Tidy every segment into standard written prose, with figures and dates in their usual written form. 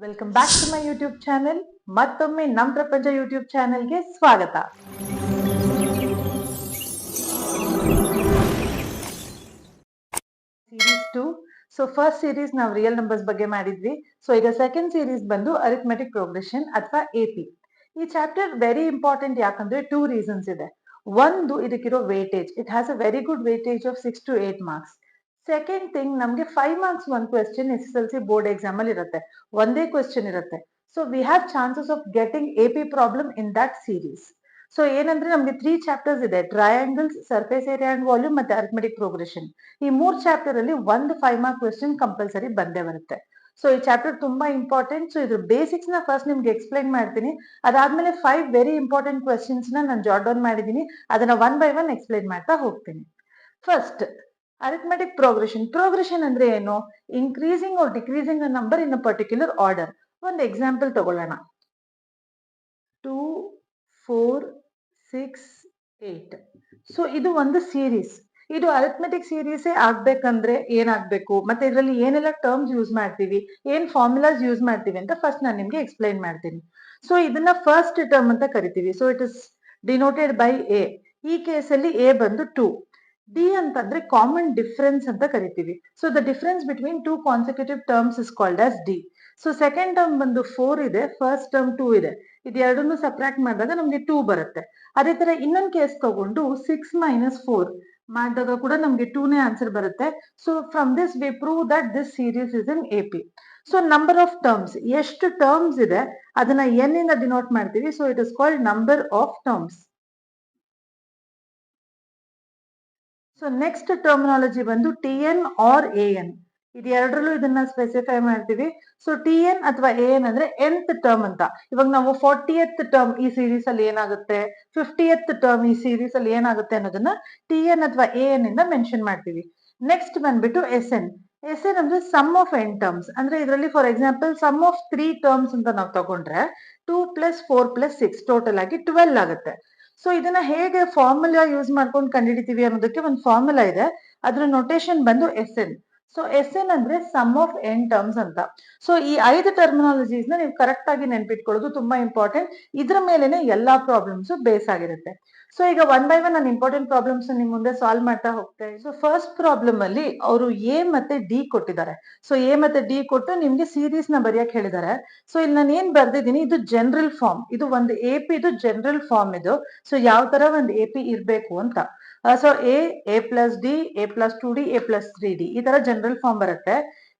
Welcome back to my YouTube channel. ಮತ್ತೊಮ್ಮೆ ನಮ್ ಪ್ರಪಂಚ ಯೂಟ್ಯೂಬ್ ಚಾನೆಲ್ಗೆ ಸ್ವಾಗತ. ಸೀರೀಸ್ 2. ಸೊ ಫಸ್ಟ್ ಸೀರೀಸ್ ನಾವು ರಿಯಲ್ ನಂಬರ್ಸ್ ಬಗ್ಗೆ ಮಾಡಿದ್ವಿ. ಸೊ ಈಗ ಸೆಕೆಂಡ್ ಸೀರೀಸ್ ಬಂದು ಅರಿಥಮೆಟಿಕ್ ಪ್ರೋಗ್ರೆಷನ್ ಅಥವಾ ಎಪಿ. ಈ ಚಾಪ್ಟರ್ ವೆರಿ ಇಂಪಾರ್ಟೆಂಟ್, ಯಾಕಂದ್ರೆ 2 ರೀಸನ್ಸ್ ಇದೆ. ಒಂದು, ಇದಕ್ಕಿರೋ weightage. It has a very good weightage of 6 to 8 marks. Second thing, ನಮ್ಗೆ 5 ಮಾರ್ಕ್ಸ್ ಒಂದು ಕ್ವೆಶ್ಚನ್ SSLC ಬೋರ್ಡ್ ಎಕ್ಸಾಮ್ ಅಲ್ಲಿ ಇರುತ್ತೆ. ಒಂದೇ ಕ್ವೆಶ್ಚನ್ ಇರುತ್ತೆ. So we have chances of getting AP problem in that series. So ಏನಂದ್ರೆ ನಮ್ಗೆ 3 ಚಾಪ್ಟರ್ಸ್ ಇದೆ: triangles, surface area and volume ಮತ್ತೆ ಅರಿಥಮೆಟಿಕ್ ಪ್ರೋಗ್ರೆಷನ್. ಈ 3 ಚಾಪ್ಟರ್ ಅಲ್ಲಿ ಒಂದು 5 ಮಾರ್ಕ್ ಕ್ವೆಶ್ಚನ್ ಕಂಪಲ್ಸರಿ ಬಂದೇ ಬರುತ್ತೆ. ಸೊ ಈ ಚಾಪ್ಟರ್ ತುಂಬಾ ಇಂಪಾರ್ಟೆಂಟ್. ಸೊ ಇದ್ರ ಬೇಸಿಕ್ಸ್ ನ ಫಸ್ಟ್ ನಿಮ್ಗೆ ಎಕ್ಸ್ಪ್ಲೈನ್ ಮಾಡ್ತೀನಿ. ಅದಾದ್ಮೇಲೆ 5 ವೆರಿ ಇಂಪಾರ್ಟೆಂಟ್ ಕ್ವೆಶ್ಚನ್ಸ್ ನಾನು ಜಾಟ್ ಡೌನ್ ಮಾಡಿದೀನಿ. ಅದನ್ನ ಒನ್ ಬೈ ಒನ್ ಎಕ್ಸ್ಪ್ಲೈನ್ ಮಾಡ್ತಾ ಹೋಗ್ತೀನಿ. ಫಸ್ಟ್, ಅರಿಥಮೆಟಿಕ್ ಪ್ರೋಗ್ರೆಷನ್ ಅಂದ್ರೆ ಏನು? Increasing or decreasing a number in a particular order. ಒಂದು ಎಕ್ಸಾಂಪಲ್ ತಗೊಳ್ಳೋಣ. 2, 4, 6, 8. ಸೊ ಇದು ಒಂದು ಸೀರೀಸ್. ಇದು ಅರಿಥಮೆಟಿಕ್ ಸೀರೀಸೇ ಆಗ್ಬೇಕಂದ್ರೆ ಏನಾಗ್ಬೇಕು, ಮತ್ತೆ ಇದರಲ್ಲಿ ಏನೆಲ್ಲ ಟರ್ಮ್ಸ್ ಯೂಸ್ ಮಾಡ್ತೀವಿ, ಏನ್ ಫಾರ್ಮುಲಾಸ್ ಯೂಸ್ ಮಾಡ್ತೀವಿ ಅಂತ ಫಸ್ಟ್ ನಾನು ನಿಮ್ಗೆ ಎಕ್ಸ್ಪ್ಲೈನ್ ಮಾಡ್ತೀನಿ. ಸೊ ಇದನ್ನ ಫಸ್ಟ್ ಟರ್ಮ್ ಅಂತ ಕರಿತೀವಿ. So it is denoted by A. ಈ ಕೇಸಲ್ಲಿ ಎ ಬಂದು 2. ಡಿ ಅಂತಂದ್ರೆ ಕಾಮನ್ ಡಿಫರೆನ್ಸ್ ಅಂತ ಕರಿತೀವಿ. So the difference between 2 consecutive terms is called as D. So second term ಬಂದು 4 ಇದೆ, ಫಸ್ಟ್ ಟರ್ಮ್ 2 ಇದೆ. ಇದೆರಡನ್ನು ಸಬ್ಟ್ರಾಕ್ಟ್ ಮಾಡಿದಾಗ ನಮ್ಗೆ 2 ಬರುತ್ತೆ. ಅದೇ ತರ ಇನ್ನೊಂದು ಕೇಸ್ ತಗೊಂಡು 6 - 4 ಮಾಡಿದಾಗ ಕೂಡ ನಮ್ಗೆ 2 ನೇ ಆನ್ಸರ್ ಬರುತ್ತೆ. So from this we prove that this series is in AP. So number of terms, ಎಷ್ಟು ಟರ್ಮ್ಸ್ ಇದೆ ಅದನ್ನ ಎನ್ ಇಂದ ಡಿನೋಟ್ ಮಾಡ್ತೀವಿ. So it is called number of terms. So next terminology ಬಂದು TN ಆರ್ AN. ಇದು ಎರಡರಲ್ಲೂ ಇದನ್ನ specify ಮಾಡ್ತೀವಿ. ಸೊ TN ಅಥವಾ AN ಅಂದ್ರೆ nth ಟರ್ಮ್ ಅಂತ. ಇವಾಗ ನಾವು 40th ಟರ್ಮ್ ಈ ಸೀರೀಸ್ ಅಲ್ಲಿ ಏನಾಗುತ್ತೆ, 50th ಟರ್ಮ್ ಈ ಸೀರೀಸ್ ಅಲ್ಲಿ ಏನಾಗುತ್ತೆ ಅನ್ನೋದನ್ನ TN ಅಥವಾ AN ಇಂದ ಮೆನ್ಷನ್ ಮಾಡ್ತೀವಿ. ನೆಕ್ಸ್ಟ್ ಬಂದ್ಬಿಟ್ಟು SN. SN ಅಂದ್ರೆ ಸಮ್ ಆಫ್ n ಟರ್ಮ್ಸ್. ಅಂದ್ರೆ ಇದರಲ್ಲಿ for example sum of 3 terms ಅಂತ ನಾವು ತಗೊಂಡ್ರೆ 2 + 4 + 6 ಟೋಟಲ್ ಆಗಿ 12 ಆಗುತ್ತೆ. ಸೊ ಇದನ್ನ ಹೇಗೆ ಫಾರ್ಮುಲಾ ಯೂಸ್ ಮಾಡ್ಕೊಂಡು ಕಂಡುಹಿಡಿತೀವಿ ಅನ್ನೋದಕ್ಕೆ ಒಂದು ಫಾರ್ಮುಲಾ ಇದೆ. ಅದ್ರ ನೊಟೇಶನ್ ಬಂದು SN. ಸೊ SN ಅಂದ್ರೆ ಸಮ್ ಆಫ್ n ಟರ್ಮ್ಸ್ ಅಂತ. ಸೊ ಈ 5 ಟರ್ಮಿನಾಲಜೀಸ್ ನ ನೀವು ಕರೆಕ್ಟ್ ಆಗಿ ನೆನ್ಪಿಟ್ಕೊಳ್ಳೋದು ತುಂಬಾ ಇಂಪಾರ್ಟೆಂಟ್. ಇದ್ರ ಮೇಲೆನೆ ಎಲ್ಲಾ ಪ್ರಾಬ್ಲಮ್ಸ್ ಬೇಸ್ ಆಗಿರುತ್ತೆ. ಸೊ ಈಗ ಒನ್ ಬೈ ಒನ್ ನಾನು ಇಂಪಾರ್ಟೆಂಟ್ ಪ್ರಾಬ್ಲಮ್ಸ್ ನಿಮ್ ಮುಂದೆ ಸಾಲ್ವ್ ಮಾಡ್ತಾ ಹೋಗ್ತೇನೆ. ಸೊ ಫಸ್ಟ್ ಪ್ರಾಬ್ಲಮ್ ಅಲ್ಲಿ ಅವರು ಎ ಮತ್ತೆ ಡಿ ಕೊಟ್ಟಿದ್ದಾರೆ. ಸೊ ಎ ಮತ್ತೆ ಡಿ ಕೊಟ್ಟು ನಿಮ್ಗೆ ಸೀರೀಸ್ ನ ಬರೆಯಕ್ ಹೇಳಿದ್ದಾರೆ. ಸೊ ಇಲ್ಲಿ ನಾನು ಏನ್ ಬರ್ದಿದ್ದೀನಿ, ಇದು ಜನರಲ್ ಫಾರ್ಮ್. ಇದು ಒಂದು ಎಪಿ, ಇದು ಜನರಲ್ ಫಾರ್ಮ್ ಇದು. ಸೊ ಯಾವ ತರ ಒಂದು ಎಪಿ ಇರ್ಬೇಕು ಅಂತ. So A plus D, A+2D, A+3D ಈ ತರ ಜನರಲ್ ಫಾರ್ಮ್ ಬರುತ್ತೆ.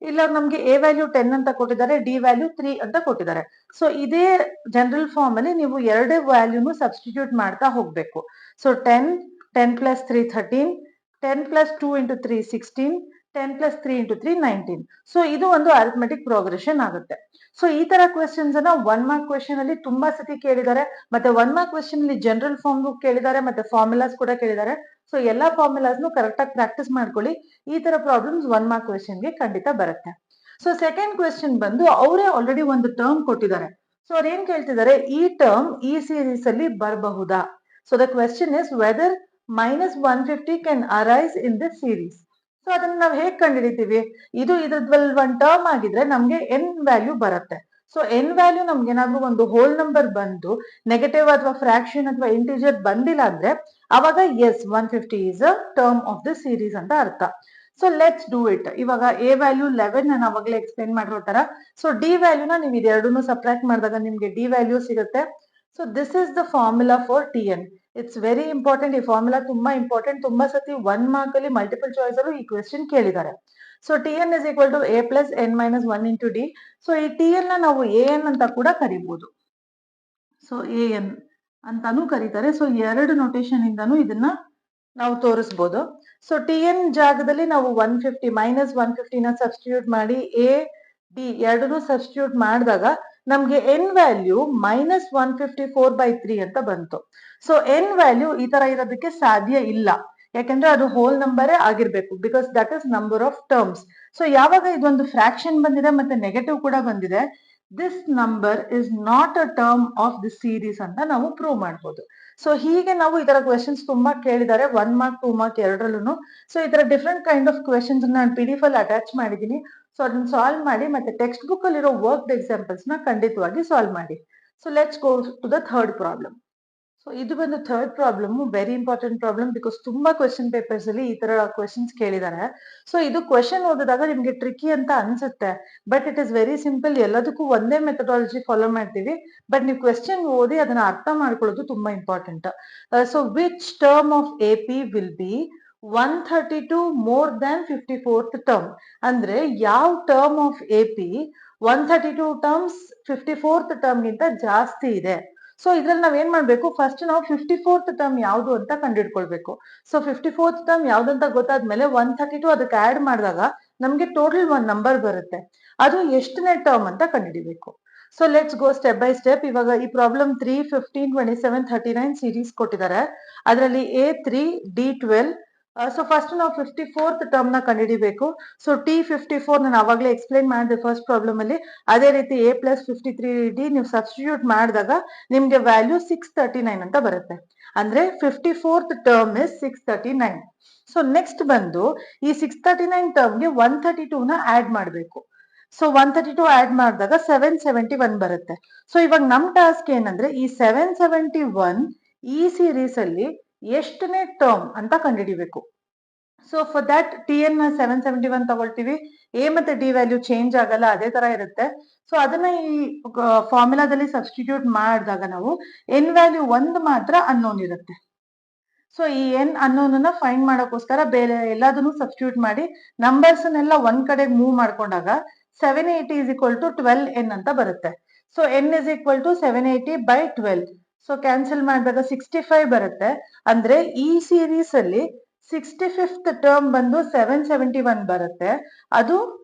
ಇಲ್ಲ ನಮ್ಗೆ ಎ ವ್ಯಾಲ್ಯೂ 10 ಅಂತ ಕೊಟ್ಟಿದ್ದಾರೆ, ಡಿ ವ್ಯಾಲ್ಯೂ 3 ಅಂತ ಕೊಟ್ಟಿದ್ದಾರೆ. ಸೊ ಇದೇ ಜನರಲ್ ಫಾರ್ಮ್ ಅಲ್ಲಿ ನೀವು ಎರಡೇ ವ್ಯಾಲ್ಯೂನು ಸಬ್ಸ್ಟಿಟ್ಯೂಟ್ ಮಾಡ್ತಾ ಹೋಗ್ಬೇಕು. ಸೊ 10, 10 + 3 13, 10 + 2 × 3 16, 10 + 3 × 3 19. ಸೊ ಇದು ಒಂದು ಅರಿಥಮೆಟಿಕ್ ಪ್ರೋಗ್ರೆಷನ್ ಆಗುತ್ತೆ. ಸೊ ಈ ತರ ಕ್ವೆಶನ್ಸ್ ಅನ್ನ 1 ಮಾರ್ಕ್ ಕ್ವೆಶನ್ ಅಲ್ಲಿ ತುಂಬಾ ಸತಿ ಕೇಳಿದ್ದಾರೆ. ಮತ್ತೆ 1 ಮಾರ್ಕ್ ಕ್ವೆಶನ್ ಅಲ್ಲಿ ಜನರಲ್ ಫಾರ್ಮ್ ಕೇಳಿದ್ದಾರೆ, ಮತ್ತೆ ಫಾರ್ಮುಲಾಸ್ ಕೂಡ ಕೇಳಿದ್ದಾರೆ. ಸೊ ಎಲ್ಲಾ ಫಾರ್ಮುಲಾಸ್ನು ಕರೆಕ್ಟ್ ಆಗಿ ಪ್ರಾಕ್ಟೀಸ್ ಮಾಡ್ಕೊಳ್ಳಿ. ಈ ತರ ಪ್ರಾಬ್ಲಮ್ಸ್ 1 ಮಾರ್ಕ್ ಕ್ವೆಶನ್ ಗೆ ಖಂಡಿತ ಬರುತ್ತೆ. ಸೊ ಸೆಕೆಂಡ್ ಕ್ವೆಶನ್ ಬಂದು ಅವರೇ ಆಲ್ರೆಡಿ ಒಂದು ಟರ್ಮ್ ಕೊಟ್ಟಿದ್ದಾರೆ. ಸೊ ಅವ್ರು ಏನ್ ಕೇಳ್ತಿದ್ದಾರೆ, ಈ ಟರ್ಮ್ ಈ ಸೀರೀಸ್ ಅಲ್ಲಿ ಬರಬಹುದಾ? So the question is whether -150 can arise in this series. So ಅದನ್ನ ನಾವು ಹೇಗ್ ಕಂಡುಹಿಡಿತೀವಿ? ಇದು ಇದ್ರಲ್ಲಿ ಒಂದು ಟರ್ಮ್ ಆಗಿದ್ರೆ ನಮ್ಗೆ ಎನ್ ವ್ಯಾಲ್ಯೂ ಬರುತ್ತೆ. ಸೊ ಎನ್ ವ್ಯಾಲ್ಯೂ ನಮ್ಗೆ ಏನಾದ್ರೂ ಒಂದು ಹೋಲ್ ನಂಬರ್ ಬಂದು ನೆಗೆಟಿವ್ ಅಥವಾ ಫ್ರಾಕ್ಷನ್ ಅಥವಾ ಇಂಟಿಜರ್ ಬಂದಿಲ್ಲ ಅಂದ್ರೆ ಅವಾಗ S 150 is a term of the series ಅಂತ ಅರ್ಥ. So let's do it. ಇವಾಗ ಎ ವ್ಯಾಲ್ಯೂ 11 ನಾನು ಅವಾಗಲೇ ಎಕ್ಸ್ಪ್ಲೈನ್ ಮಾಡಿರೋ ತರ. ಸೊ ಡಿ ವ್ಯಾಲ್ಯೂನ ನೀವು ಇದೆರಡನ್ನು ಸಬ್ಟ್ರಾಕ್ಟ್ ಮಾಡಿದಾಗ ನಿಮ್ಗೆ ಡಿ ವ್ಯಾಲ್ಯೂ ಸಿಗುತ್ತೆ. So this is the formula for TN. It's very important. ಈ ಫಾರ್ಮುಲಾ ತುಂಬಾ ಇಂಪಾರ್ಟೆಂಟ್. ತುಂಬಾ ಸತಿ 1 ಮಾರ್ಕ್ ಅಲ್ಲಿ ಮಲ್ಟಿಪಲ್ ಚಾಯ್ಸ್ ಅಲ್ಲೂ ಈ ಕ್ವೆಶ್ಚನ್ ಕೇಳಿದ್ದಾರೆ. So TN is equal to A plus N minus 1 into D. So ಈ TN ನ ನಾವು AN ಅಂತ ಕೂಡ ಕರಿಬಹುದು. ಸೊ AN ಅಂತಾನು ಕರೀತಾರೆ. ಸೊ ಎರಡು ನೊಟೇಶನ್ ಇಂದಾನು ಇದನ್ನ ನಾವು ತೋರಿಸಬಹುದು. ಸೊ TN ಜಾಗದಲ್ಲಿ ನಾವು 150 -150 ನ ಸಬ್ಸ್ಟಿಟ್ಯೂಟ್ ಮಾಡಿ A D ಎರಡನ್ನೂ ಸಬ್ಸ್ಟಿಟ್ಯೂಟ್ ಮಾಡಿದಾಗ ನಮ್ಗೆ ಎನ್ ವ್ಯಾಲ್ಯೂ -154/3 ಅಂತ ಬಂತು. ಸೊ ಎನ್ ವ್ಯಾಲ್ಯೂ ಈ ತರ ಇರೋದಕ್ಕೆ ಸಾಧ್ಯ ಇಲ್ಲ, ಯಾಕಂದ್ರೆ ಅದು ಹೋಲ್ ನಂಬರೇ ಆಗಿರ್ಬೇಕು. Because that is number of terms. So ಯಾವಾಗ ಇದೊಂದು ಫ್ರಾಕ್ಷನ್ ಬಂದಿದೆ ಮತ್ತೆ ನೆಗೆಟಿವ್ ಕೂಡ ಬಂದಿದೆ, this number is not a term of the series ಅಂತ ನಾವು ಪ್ರೂವ್ ಮಾಡ್ಬೋದು. ಸೊ ಹೀಗೆ ನಾವು ಈ ತರ ಕ್ವೆಶನ್ಸ್ ತುಂಬಾ ಕೇಳಿದ್ದಾರೆ 1 ಮಾರ್ಕ್ 2 ಮಾರ್ಕ್ ಎರಡರಲ್ಲೂ. ಸೊ ಈ ತರ ಡಿಫ್ರೆಂಟ್ ಕೈಂಡ್ ಆಫ್ ಕ್ವೆಶನ್ಸ್ ನಾನು PDF ಅಲ್ಲಿ ಅಟ್ಯಾಚ್ ಮಾಡಿದ್ದೀನಿ. ಸೊ ಅದನ್ನ ಸಾಲ್ವ್ ಮಾಡಿ ಮತ್ತೆ ಟೆಕ್ಸ್ಟ್ ಬುಕ್ ಅಲ್ಲಿರೋ ವರ್ಕ್ ಎಕ್ಸಾಂಪಲ್ಸ್ ನ ಖಂಡಿತವಾಗಿ ಸಾಲ್ವ್ ಮಾಡಿ. So let's go to the third problem. So ಇದು ಬಂದು third problem, very important problem because ತುಂಬಾ ಕ್ವೆಶನ್ ಪೇಪರ್ಸ್ ಅಲ್ಲಿ ಈ ತರ ಕ್ವೆಶನ್ಸ್ ಕೇಳಿದ್ದಾರೆ. ಸೊ ಇದು ಕ್ವೆಶನ್ ಓದಿದಾಗ ನಿಮ್ಗೆ ಟ್ರಿಕಿ ಅಂತ ಅನ್ಸುತ್ತೆ, but it is very simple. ಎಲ್ಲದಕ್ಕೂ ಒಂದೇ ಮೆಥಡಾಲಜಿ ಫಾಲೋ ಮಾಡ್ತೀವಿ, ಬಟ್ ನೀವು ಕ್ವೆಶನ್ ಓದಿ ಅದನ್ನ ಅರ್ಥ ಮಾಡ್ಕೊಳ್ಳೋದು ತುಂಬಾ important. So which term of A P will be 132 more than 54th term? ಅಂದ್ರೆ ಯಾವ term of A P 132 terms 54th term ಗಿಂತ ಜಾಸ್ತಿ ಇದೆ? ಸೊ ಇದ್ರಲ್ಲಿ ನಾವ್ ಏನ್ ಮಾಡ್ಬೇಕು, ಫಸ್ಟ್ ನಾವು 54th ಟರ್ಮ್ ಯಾವ್ದು ಅಂತ ಕಂಡಿಡ್ಕೊಳ್ಬೇಕು. ಸೊ 54th ಟರ್ಮ್ ಯಾವ್ದಂತ ಗೊತ್ತಾದ್ಮೇಲೆ 132 ಅದಕ್ಕೆ ಆಡ್ ಮಾಡಿದಾಗ ನಮ್ಗೆ ಟೋಟಲ್ ಒಂದ್ ನಂಬರ್ ಬರುತ್ತೆ, ಅದು ಎಷ್ಟನೇ ಟರ್ಮ್ ಅಂತ ಕಂಡುಹಿಡಿಬೇಕು. So let's go step by step. ಇವಾಗ ಈ ಪ್ರಾಬ್ಲಮ್ 3, 15, 27, 39 ಸೀರೀಸ್ ಕೊಟ್ಟಿದ್ದಾರೆ. ಅದರಲ್ಲಿ A3, D12. ಸೊ ಫಸ್ಟ್ ನಾವು 54th ಟರ್ಮ್ ನ ಕಂಡುಹಿಡಿಬೇಕು. ಸೊ T54 ನಾನು ಅವಾಗಲೇ ಎಕ್ಸ್ಪ್ಲೈನ್ ಮಾಡಿದೆ ಫಸ್ಟ್ ಪ್ರಾಬ್ಲಮ್ ಅಲ್ಲಿ. ಅದೇ ರೀತಿ A+53D ನೀವು ಸಬ್ಸ್ಟಿಟ್ಯೂಟ್ ಮಾಡಿದಾಗ ನಿಮ್ಗೆ ವ್ಯಾಲ್ಯೂ 639 ಅಂತ ಬರುತ್ತೆ. ಅಂದ್ರೆ 54th term is 639. So next ಬಂದು ಈ 639 ಟರ್ಮ್ಗೆ 132 ನ ಆಡ್ ಮಾಡಬೇಕು. ಸೊ 132 ಆಡ್ ಮಾಡಿದಾಗ 771 ಬರುತ್ತೆ. ಸೊ ಇವಾಗ ನಮ್ ಟಾಸ್ಕ್ ಏನಂದ್ರೆ ಈ 771 ಈ ಸೀರೀಸ್ ಅಲ್ಲಿ ಎಷ್ಟನೇ ಟರ್ಮ್ ಅಂತ ಕಂಡುಹಿಡಿಬೇಕು. ಸೊ ಫಾರ್ ದಟ್ TN 771 ತಗೊಳ್ತೀವಿ. ಎ ಮತ್ತೆ ಡಿ ವ್ಯಾಲ್ಯೂ ಚೇಂಜ್ ಆಗಲ್ಲ, ಅದೇ ತರ ಇರುತ್ತೆ. ಸೊ ಅದನ್ನ ಈ ಫಾರ್ಮುಲಾದಲ್ಲಿ ಸಬ್ಸ್ಟಿಟ್ಯೂಟ್ ಮಾಡಿದಾಗ ನಾವು ಎನ್ ವ್ಯಾಲ್ಯೂ 1 ಮಾತ್ರ ಅನ್ನೋನ್ ಇರುತ್ತೆ. ಸೊ ಈ ಎನ್ ಅನ್ನೋನ್ನ ಫೈಂಡ್ ಮಾಡೋಕ್ಕೋಸ್ಕರ ಬೇರೆ ಎಲ್ಲದನ್ನು ಸಬ್ಸ್ಟಿಟ್ಯೂಟ್ ಮಾಡಿ ನಂಬರ್ಸ್ ಅನ್ನೆಲ್ಲ ಒಂದ್ ಕಡೆ ಮೂವ್ ಮಾಡ್ಕೊಂಡಾಗ 780 is equal to 12n ಅಂತ ಬರುತ್ತೆ. So n is equal to 780 by 12. So cancel ಮಾಡಿದಾಗ 65 ಬರುತ್ತೆ. ಅಂದ್ರೆ ಈ ಸೀರೀಸ್ ಅಲ್ಲಿ 65th ಟರ್ಮ್ ಬಂದು 771 ಬರುತ್ತೆ. ಅದು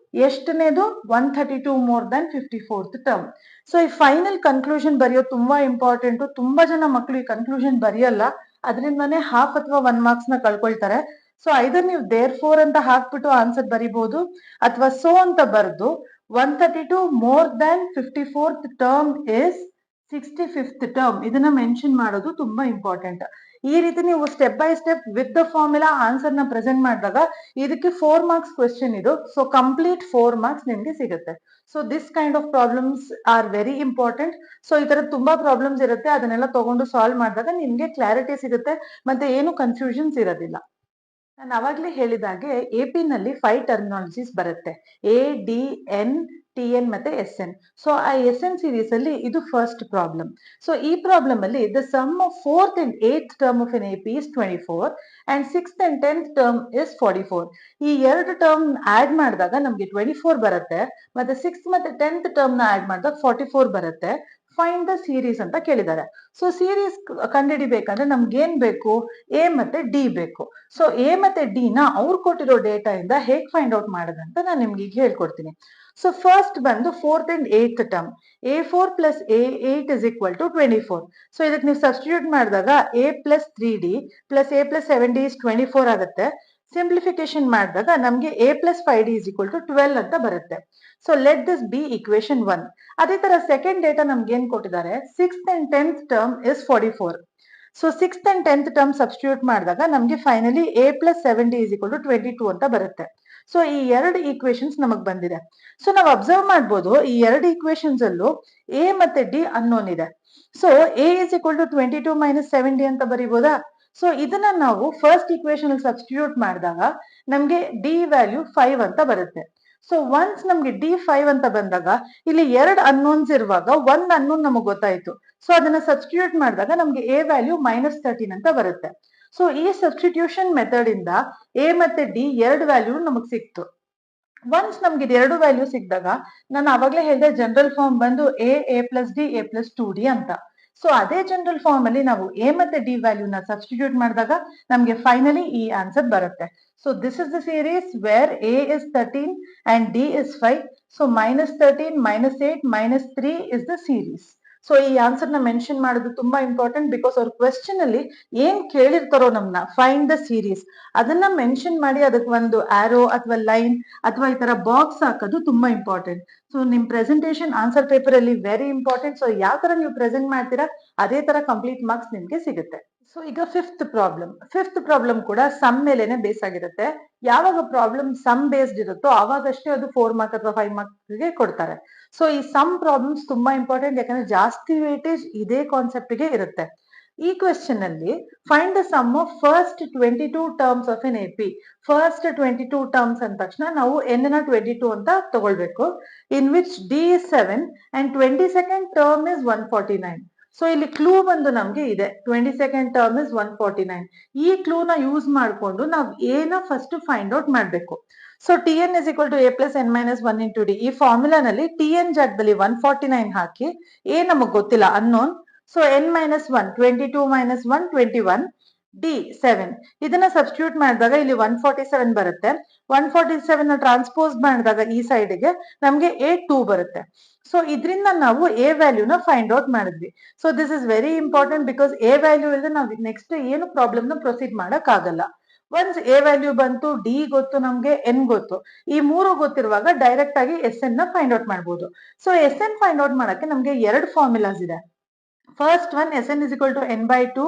ಎಷ್ಟನೇದು? 132 more than 54th term. So ಈ ಫೈನಲ್ ಕನ್ಕ್ಲೂಷನ್ ಬರೆಯೋದು ತುಂಬಾ ಇಂಪಾರ್ಟೆಂಟ್. ತುಂಬಾ ಜನ ಮಕ್ಕಳು ಈ ಕನ್ಕ್ಲೂಷನ್ ಬರೆಯಲ್ಲ, ಅದರಿಂದಾನೇ ಹಾಫ್ ಅಥವಾ 1 ಮಾರ್ಕ್ಸ್ ನ ಕಳ್ಕೊಳ್ತಾರೆ. ಸೊ ಐದರ್ ನೀವು ದೇರ್ ಫೋರ್ ಅಂತ ಹಾಕ್ಬಿಟ್ಟು ಆನ್ಸರ್ ಬರಿಬಹುದು, ಅಥವಾ ಸೋ ಅಂತ ಬರೆದು 132 more than 54th term is 65th term ಇದನ್ನ ಮೆನ್ಷನ್ ಮಾಡೋದು ತುಂಬಾ ಇಂಪಾರ್ಟೆಂಟ್. ಈ ರೀತಿ ನೀವು step by step with the formula answer ನ ಪ್ರೆಸೆಂಟ್ ಮಾಡಿದಾಗ ಇದಕ್ಕೆ 4 ಮಾರ್ಕ್ಸ್ ಕ್ವೆಶ್ಚನ್ ಇದು. ಸೊ ಕಂಪ್ಲೀಟ್ 4 ಮಾರ್ಕ್ಸ್ ನಿಮ್ಗೆ ಸಿಗುತ್ತೆ. So this kind of problems are very important. So ಈ ತರ ತುಂಬಾ ಪ್ರಾಬ್ಲಮ್ಸ್ ಇರುತ್ತೆ, ಅದನ್ನೆಲ್ಲ ತಗೊಂಡು ಸಾಲ್ವ್ ಮಾಡಿದಾಗ ನಿಮ್ಗೆ ಕ್ಲಾರಿಟಿ ಸಿಗುತ್ತೆ, ಮತ್ತೆ ಏನು ಕನ್ಫ್ಯೂಷನ್ಸ್ ಇರೋದಿಲ್ಲ. ನಾನು ಅವಾಗ್ಲೇ ಹೇಳಿದಾಗೆ AP ನಲ್ಲಿ 5 ಟರ್ಮಿನಾಲಜೀಸ್ ಬರುತ್ತೆ, ADN, TN ಮತ್ತೆ SN. ಸೊ ಆ SN ಸೀರೀಸ್ ಅಲ್ಲಿ ಇದು ಫಸ್ಟ್ ಪ್ರಾಬ್ಲಮ್. ಸೊ ಈ ಪ್ರಾಬ್ಲಮ್ ಅಲ್ಲಿ the sum of 4th and 8th term of an AP is 24 and 6th and 10th term is 44. ಈ ಎರಡು ಟರ್ಮ್ ಆಡ್ ಮಾಡಿದಾಗ ನಮ್ಗೆ 24 ಬರುತ್ತೆ, ಮತ್ತೆ 6th ಮತ್ತೆ 10th ಟರ್ಮ್ ನ ಆಡ್ ಮಾಡಿದಾಗ 44 ಬರುತ್ತೆ. ಫೈಂಡ್ ದ ಸೀರೀಸ್ ಅಂತ ಕೇಳಿದ್ದಾರೆ. ಸೊ ಸೀರೀಸ್ ಕಂಡುಹಿಡಿಬೇಕಂದ್ರೆ ನಮ್ಗೆ ಏನ್ ಬೇಕು? ಎ ಮತ್ತೆ ಡಿ ಬೇಕು. ಸೊ ಎ ಮತ್ತೆ ಡಿ ನ ಅವ್ರು ಕೊಟ್ಟಿರೋ ಡೇಟಾ ಇಂದ ಹೇಗ್ ಫೈಂಡ್ ಔಟ್ ಮಾಡೋದಂತ ನಾನು ನಿಮ್ಗೆ ಈಗ ಹೇಳ್ಕೊಡ್ತೀನಿ. ಸೊ ಫಸ್ಟ್ ಬಂದು 4th and 8th term, A4 plus A8 is equal to 24. So ಇದಕ್ಕೆ ನೀವು ಸಬ್ಸ್ಟಿಟ್ಯೂಟ್ ಮಾಡಿದಾಗ A plus 3D plus A plus 7D is 24 ಆಗುತ್ತೆ. ಸಿಂಪ್ಲಿಫಿಕೇಶನ್ ಮಾಡಿದಾಗ ನಮ್ಗೆ A plus 5D is equal to 12 ಅಂತ ಬರುತ್ತೆ. So let this B equation 1. ಅದೇ ತರ ಸೆಕೆಂಡ್ ಡೇಟಾ ನಮ್ಗೆ ಏನ್ ಕೊಟ್ಟಿದ್ದಾರೆ? 6th and 10th term is 44. So 6th and 10th term substitute ಮಾಡಿದಾಗ ನಮ್ಗೆ finally A plus 7D is equal to 22 ಅಂತ ಬರುತ್ತೆ. ಸೊ ಈ ಎರಡು ಈಕ್ವೇಶನ್ಸ್ ನಮಗ್ ಬಂದಿದೆ. ಸೊ ನಾವು ಅಬ್ಸರ್ವ್ ಮಾಡ್ಬೋದು, ಈ ಎರಡು ಈಕ್ವೇಶನ್ಸ್ ಅಲ್ಲೂ ಎ ಮತ್ತೆ ಡಿ ಅನ್ನೋನ್ ಇದೆ. So A is equal to 22 minus 7D ಅಂತ ಬರೀಬೋದಾ? ಸೊ ಇದನ್ನ ನಾವು ಫಸ್ಟ್ ಈಕ್ವೇಶನ್ ಅಲ್ಲಿ ಸಬ್ಸ್ಟಿಟ್ಯೂಟ್ ಮಾಡಿದಾಗ ನಮ್ಗೆ ಡಿ ವ್ಯಾಲ್ಯೂ 5 ಅಂತ ಬರುತ್ತೆ. ಸೊ ಒನ್ಸ್ ನಮ್ಗೆ D5 ಅಂತ ಬಂದಾಗ ಇಲ್ಲಿ ಎರಡು ಅನ್ನೋನ್ಸ್ ಇರುವಾಗ ಒಂದ್ ಅನ್ನೋನ್ ನಮಗ್ ಗೊತ್ತಾಯ್ತು. ಸೊ ಅದನ್ನ ಸಬ್ಸ್ಟಿಟ್ಯೂಟ್ ಮಾಡಿದಾಗ ನಮ್ಗೆ ಎ ವ್ಯಾಲ್ಯೂ -13 ಅಂತ ಬರುತ್ತೆ. ಸೊ ಈ ಸಬ್ಸ್ಟಿಟ್ಯೂಷನ್ ಮೆಥಡ್ ಇಂದ ಎ ಮತ್ತೆ ಡಿ ಎರಡು ವ್ಯಾಲ್ಯೂ ನಮಗ್ ಸಿಕ್ತು. ಒನ್ಸ್ ನಮ್ಗೆ ಎರಡು ವ್ಯಾಲ್ಯೂ ಸಿಕ್ಕಿದಾಗ ನಾನು ಅವಾಗ್ಲೇ ಹೇಳಿದೆ ಜನರಲ್ ಫಾರ್ಮ್ ಬಂದು A plus D A plus 2D ಅಂತ. ಸೊ ಅದೇ ಜನರಲ್ ಫಾರ್ಮ್ ಅಲ್ಲಿ ನಾವು ಎ ಮತ್ತೆ ಡಿ ವ್ಯಾಲ್ಯೂನ ಸಬ್ಸ್ಟಿಟ್ಯೂಟ್ ಮಾಡಿದಾಗ ನಮ್ಗೆ ಫೈನಲಿ ಈ ಆನ್ಸರ್ ಬರುತ್ತೆ. So this is the series where A is 13 and D is 5. So -13, -8, -3 is the series. So ಈ ಆನ್ಸರ್ ನ ಮೆನ್ಷನ್ ಮಾಡೋದು ತುಂಬಾ ಇಂಪಾರ್ಟೆಂಟ್, ಬಿಕಾಸ್ ಅವ್ರ ಕ್ವೆಶ್ಚನ್ ಅಲ್ಲಿ ಏನ್ ಕೇಳಿರ್ತಾರೋ ನಮ್ನ ಫೈಂಡ್ ದ ಸೀರೀಸ್ ಅದನ್ನ ಮೆನ್ಷನ್ ಮಾಡಿ ಅದಕ್ಕೆ ಒಂದು ಆರೋ ಅಥವಾ ಲೈನ್ ಅಥವಾ ಈ ತರ ಬಾಕ್ಸ್ ಹಾಕೋದು ತುಂಬಾ ಇಂಪಾರ್ಟೆಂಟ್. ಸೊ ನಿಮ್ ಪ್ರೆಸೆಂಟೇಶನ್ ಆನ್ಸರ್ ಪೇಪರ್ ಅಲ್ಲಿ ವೆರಿ ಇಂಪಾರ್ಟೆಂಟ್. ಸೊ ಯಾವ ತರ ನೀವು ಪ್ರೆಸೆಂಟ್ ಮಾಡ್ತೀರಾ ಅದೇ ತರ ಕಂಪ್ಲೀಟ್ ಮಾರ್ಕ್ಸ್ ನಿಮ್ಗೆ ಸಿಗುತ್ತೆ. ಸೊ ಈಗ ಫಿಫ್ತ್ ಪ್ರಾಬ್ಲಮ್ ಕೂಡ ಸಮ್ ಮೇಲೆನೆ ಬೇಸ್ ಆಗಿರುತ್ತೆ. ಯಾವಾಗ ಪ್ರಾಬ್ಲಮ್ ಸಮ್ ಬೇಸ್ಡ್ ಇರುತ್ತೋ ಅವಾಗಷ್ಟೇ ಅದು 4 ಮಾರ್ಕ್ ಅಥವಾ 5 ಮಾರ್ಕ್ ಗೆ ಕೊಡ್ತಾರೆ. ಸೊ ಈ ಸಮ್ ಪ್ರಾಬ್ಲಮ್ಸ್ ತುಂಬಾ ಇಂಪಾರ್ಟೆಂಟ್, ಯಾಕಂದ್ರೆ ಜಾಸ್ತಿ ವೇಟೇಜ್ ಇದೇ ಕಾನ್ಸೆಪ್ಟ್ ಗೆ ಇರುತ್ತೆ. ಈ ಕ್ವೆಶ್ಚನ್ ಅಲ್ಲಿ find the sum of first 22 terms of an AP. First 22 terms ಅಂದ ತಕ್ಷಣ ನಾವು ಎನ್ ನ 22 ಅಂತ ತಗೊಳ್ಬೇಕು. In which D is 7 and 22nd term is 149. So ಇಲ್ಲಿ ಕ್ಲೂ ಬಂದು ನಮ್ಗೆ ಇದೆ, 22nd ಟರ್ಮ್ ಇಸ್ 149. ಈ ಕ್ಲೂ ನ ಯೂಸ್ ಮಾಡ್ಕೊಂಡು ನಾವು ಎ ನ ಫಸ್ಟ್ ಫೈಂಡ್ ಔಟ್ ಮಾಡ್ಬೇಕು. So T N is equal to A plus N minus 1 into D. ಈ ಫಾರ್ಮುಲಾನಲ್ಲಿ ಟಿ ಎನ್ ಜಾಗದಲ್ಲಿ 149 ಹಾಕಿ, ಎ ನಮಗ್ ಗೊತ್ತಿಲ್ಲ, unknown. So N minus 1, 22 minus 1, 21, D 7. ಇದನ್ನ ಸಬ್ಸ್ಟಿಟ್ಯೂಟ್ ಮಾಡಿದಾಗ ಇಲ್ಲಿ 147 ಬರುತ್ತೆ. 147 ನ ಟ್ರಾನ್ಸ್ಪೋಸ್ ಮಾಡಿದಾಗ ಈ ಸೈಡ್ಗೆ ನಮ್ಗೆ ಎ 2 ಬರುತ್ತೆ. ಸೊ ಇದರಿಂದ ನಾವು ಎ ವ್ಯಾಲ್ಯೂನ ಫೈಂಡ್ ಔಟ್ ಮಾಡಿದ್ವಿ. So this is very important, because A value ಇಲ್ಲದೆ ನಾವು ನೆಕ್ಸ್ಟ್ ಏನು ಪ್ರಾಬ್ಲಮ್ ನ ಪ್ರೊಸೀಡ್ ಮಾಡಕ್ ಆಗಲ್ಲ. ಒನ್ಸ್ ಎ ವ್ಯಾಲ್ಯೂ ಬಂತು, ಡಿ ಗೊತ್ತು, ನಮ್ಗೆ ಎನ್ ಗೊತ್ತು, ಈ ಮೂರು ಗೊತ್ತಿರುವಾಗ ಡೈರೆಕ್ಟ್ ಆಗಿ ಎಸ್ ಎನ್ ನ ಫೈಂಡ್ ಔಟ್ ಮಾಡಬಹುದು. So S N find out ಮಾಡಕ್ಕೆ ನಮ್ಗೆ ಎರಡು ಫಾರ್ಮುಲಾಸ್ ಇದೆ. First one S N is equal to N by 2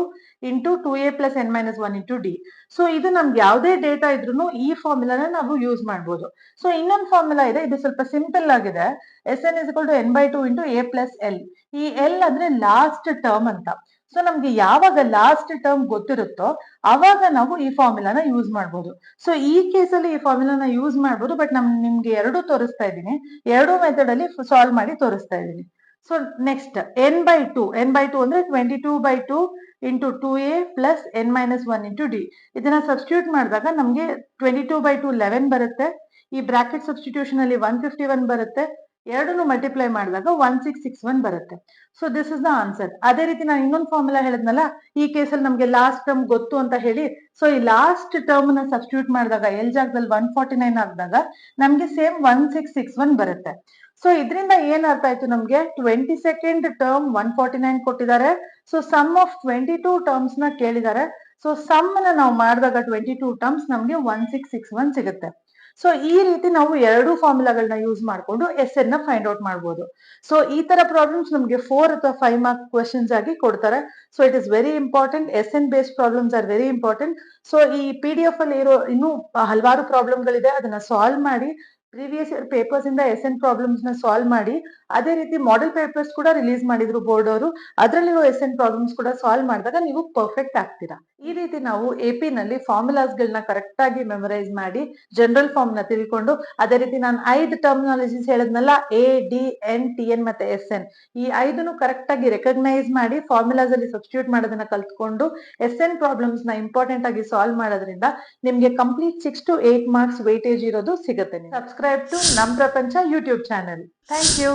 into 2a plus N minus 1 into D. So ಇದು ನಮ್ಗೆ ಯಾವುದೇ ಡೇಟಾ ಇದ್ರೂ ಈ ಫಾರ್ಮುಲಾನ ನಾವು ಯೂಸ್ ಮಾಡಬಹುದು. ಸೊ ಇನ್ನೊಂದು ಫಾರ್ಮುಲಾ ಇದೆ, ಇದು ಸ್ವಲ್ಪ ಸಿಂಪಲ್ ಆಗಿದೆ. S N is equal to N by 2 into A plus L. ಈ ಎಲ್ ಅಂದ್ರೆ ಲಾಸ್ಟ್ ಟರ್ಮ್ ಅಂತ. ಸೊ ನಮ್ಗೆ ಯಾವಾಗ ಲಾಸ್ಟ್ ಟರ್ಮ್ ಗೊತ್ತಿರುತ್ತೋ ಅವಾಗ ನಾವು ಈ ಫಾರ್ಮುಲಾನ ಯೂಸ್ ಮಾಡಬಹುದು. ಸೊ ಈ ಕೇಸಲ್ಲಿ ಈ ಫಾರ್ಮುಲಾನ ಯೂಸ್ ಮಾಡಬಹುದು, ಬಟ್ ನಿಮ್ಗೆ ಎರಡು ತೋರಿಸ್ತಾ ಇದ್ದೀನಿ, ಎರಡು ಮೆಥಡ್ ಅಲ್ಲಿ ಸಾಲ್ವ್ ಮಾಡಿ ತೋರಿಸ್ತಾ ಇದ್ದೀನಿ. ಸೊ ನೆಕ್ಸ್ಟ್ ಎನ್ ಬೈ 2 ಅಂದ್ರೆ 22/2 into 2a plus N minus 1 into D. ಇದನ್ನ ಸಬ್ಸ್ಟಿಟ್ಯೂಟ್ ಮಾಡಿದಾಗ ನಮ್ಗೆ 22/2 11 ಬರುತ್ತೆ. ಈ ಬ್ರಾಕೆಟ್ ಸಬ್ಸ್ಟಿಟ್ಯೂಷನ್ ಅಲ್ಲಿ 151 ಬರುತ್ತೆ. ಎರಡನ್ನು ಮಲ್ಟಿಪ್ಲೈ ಮಾಡಿದಾಗ 1661 ಬರುತ್ತೆ. So this is the answer. ಅದೇ ರೀತಿ ನಾನು ಇನ್ನೊಂದು ಫಾರ್ಮುಲಾ ಹೇಳಿದ್ನಲ್ಲ, ಈ ಕೇಸಲ್ಲಿ ನಮ್ಗೆ ಲಾಸ್ಟ್ ಟರ್ಮ್ ಗೊತ್ತು ಅಂತ ಹೇಳಿ, ಸೊ ಈ ಲಾಸ್ಟ್ ಟರ್ಮ್ ನ ಸಬ್ಸ್ಟಿಟ್ಯೂಟ್ ಮಾಡಿದಾಗ ಎಲ್ ಜಾಗದಲ್ಲಿ 149 ಹಾಕಿದಾಗ ನಮ್ಗೆ ಸೇಮ್ 1661 ಬರುತ್ತೆ. ಸೊ ಇದರಿಂದ ಏನ್ ಅರ್ಥ ಆಯ್ತು ನಮ್ಗೆ, 22nd ಟರ್ಮ್ 149 ಕೊಟ್ಟಿದ್ದಾರೆ. ಸೊ ಸಮ್ ಆಫ್ 22 ಟರ್ಮ್ಸ್ ನ ಕೇಳಿದ್ದಾರೆ. ಸೊ ಸಮ್ ನ ನಾವು ಮಾಡಿದಾಗ 22 ಟರ್ಮ್ಸ್ ನಮ್ಗೆ 1661 ಸಿಗುತ್ತೆ. ಸೊ ಈ ರೀತಿ ನಾವು ಎರಡು ಫಾರ್ಮುಲಾಗಳನ್ನ ಯೂಸ್ ಮಾಡ್ಕೊಂಡು ಎಸ್ ಎನ್ ನ ಫೈಂಡ್ ಔಟ್ ಮಾಡಬಹುದು. ಸೊ ಈ ತರ ಪ್ರಾಬ್ಲಮ್ಸ್ ನಮ್ಗೆ 4 ಅಥವಾ 5 ಮಾರ್ಕ್ ಕ್ವೆಶನ್ಸ್ ಆಗಿ ಕೊಡ್ತಾರೆ. So it is very important. S N based problems are very important. So ಈ PDF ಅಲ್ಲಿ ಇರೋ ಇನ್ನೂ ಹಲವಾರು ಪ್ರಾಬ್ಲಮ್ಗಳಿದೆ, ಅದನ್ನ ಸಾಲ್ವ್ ಮಾಡಿ ಪ್ರೀವಿಯಸ್ ಇಯರ್ ಪೇಪರ್ಸ್ ಇಂದ ಎಸ್ ಎನ್ ಪ್ರಾಬ್ಲಮ್ಸ್ ನ ಸಾಲ್ವ್ ಮಾಡಿ, ಅದೇ ರೀತಿ ಮಾಡೆಲ್ ಪೇಪರ್ಸ್ ಕೂಡ ರಿಲೀಸ್ ಮಾಡಿದ್ರು ಬೋರ್ಡ್ ಅವರು, ಅದರಲ್ಲಿರೋ ಎಸ್ ಎನ್ ಪ್ರಾಬ್ಲಮ್ಸ್ ಕೂಡ ಸಾಲ್ವ್ ಮಾಡಿದಾಗ ನೀವು ಪರ್ಫೆಕ್ಟ್ ಆಗ್ತೀರಾ. ಈ ರೀತಿ ನಾವು ಎಪಿ ನಲ್ಲಿ ಫಾರ್ಮುಲಾಸ್ ಗಳನ್ನ ಕರೆಕ್ಟ್ ಆಗಿ ಮೆಮೊರೈಸ್ ಮಾಡಿ ಜನರಲ್ ಫಾರ್ಮ್ ನ ತಿಳ್ಕೊಂಡು, ಅದೇ ರೀತಿ ನಾನು 5 ಟರ್ಮಿನಾಲಜೀಸ್ ಹೇಳಿದ್ನಲ್ಲ, A D N T N ಮತ್ತೆ ಎಸ್ ಎನ್, ಈ 5 ಕರೆಕ್ಟ್ ಆಗಿ ರೆಕಗ್ನೈಸ್ ಮಾಡಿ ಫಾರ್ಮುಲಾಸ್ ಅಲ್ಲಿ ಸಬ್ಸ್ಟಿಟ್ಯೂಟ್ ಮಾಡೋದನ್ನ ಕಲ್ತ್ಕೊಂಡು ಎಸ್ ಎನ್ ಪ್ರಾಬ್ಲಮ್ಸ್ ನ ಇಂಪಾರ್ಟೆಂಟ್ ಆಗಿ ಸಾಲ್ವ್ ಮಾಡೋದ್ರಿಂದ ನಿಮ್ಗೆ ಕಂಪ್ಲೀಟ್ 6 to 8 ಮಾರ್ಕ್ಸ್ ವೇಟೇಜ್ ಇರೋದು ಸಿಗುತ್ತೆ. ಸಬ್ಸ್ಕ್ರೈಬ್ ಟು ನಮ್ ಪ್ರಪಂಚ ಯೂಟ್ಯೂಬ್ ಚಾನೆಲ್. Thank you.